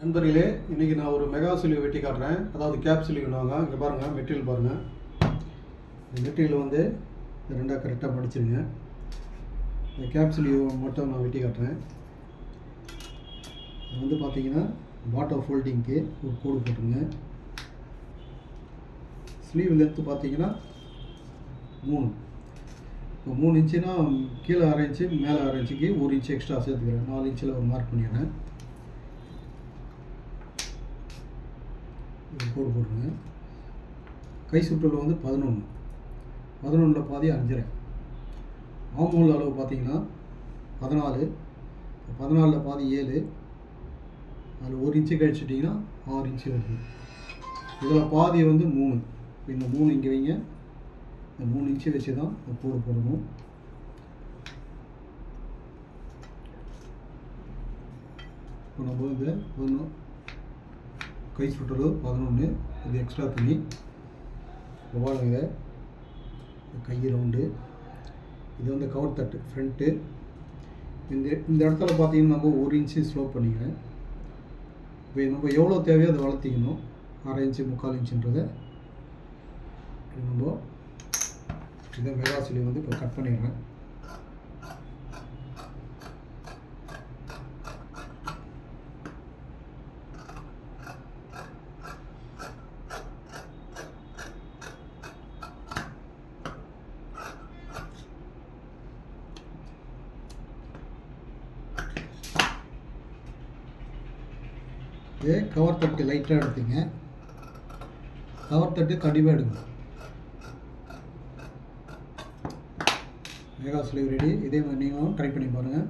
நண்பர்களே, இன்றைக்கி நான் ஒரு மெகா ஸ்லீவ் வெட்டி காட்டுறேன். அதாவது கேப் ஸ்லீவ்னாங்க. இங்கே பாருங்கள், மெட்டீரியல் பாருங்கள். இந்த மெட்டீரியல் வந்து ரெண்டாக கரெக்டாக மடிச்சிருங்க. இந்த கேப் ஸ்லீவ் மட்டும் நான் வெட்டி காட்டுறேன். இது வந்து பார்த்தீங்கன்னா பாட்டம் ஃபோல்டிங்க்கு ஒரு கோடு போட்டுருங்க. ஸ்லீவ் லென்த்து பார்த்தீங்கன்னா 3. இப்போ 3 இன்ச்சுனா கீழே 1/2 இன்ச்சு, மேலே 1/2 இன்ச்சுக்கு 1 இன்ச்சு எக்ஸ்ட்ரா சேர்த்துக்கிறேன். 4 இன்ச்சில் ஒரு மார்க் பண்ணிடுறேன். கோடு போட்டுருங்க. கை சுற்றல் வந்து 11. 11ல் பாதி 5.5. ஆமூல் அளவு பார்த்தீங்கன்னா 14. 14ல் பாதி 7. அதில் 1 இன்ச்சு கழிச்சிட்டிங்கன்னா 6 இன்ச்சு வருது. இதில் பாதி வந்து 3. இந்த 3 இங்கே வைங்க. இந்த 3 இன்ச்சு வச்சு தான் இந்த கோடு போடணும். இப்போ நம்ம இந்த 11 கை சுற்றல் 11 இது எக்ஸ்ட்ரா பண்ணி பாருங்க. கை ரவுண்டு இது வந்து கவர் தட்டு ஃப்ரண்ட்டு. இந்த இடத்துல பார்த்தீங்கன்னா நம்ம 1 இன்ச்சு ஸ்லோப் பண்ணிக்கிறேன். இப்போ நம்ம எவ்வளோ தேவையோ அதை வளர்த்திக்கணும். 1/2 இன்ச்சு 3/4 இன்ச்சுன்றதை நம்ம இதை மெகா ஸ்லீவ் வந்து இப்போ கட் பண்ணிடுறேன். இது கவர் தட்டு லைட்டாக எடுத்துங்க. கவர் தட்டு கண்டிப்பாக எடுக்கணும். Mega sleeve ready. இதே மாதிரி நீங்களும் ட்ரை பண்ணி பாருங்கள்.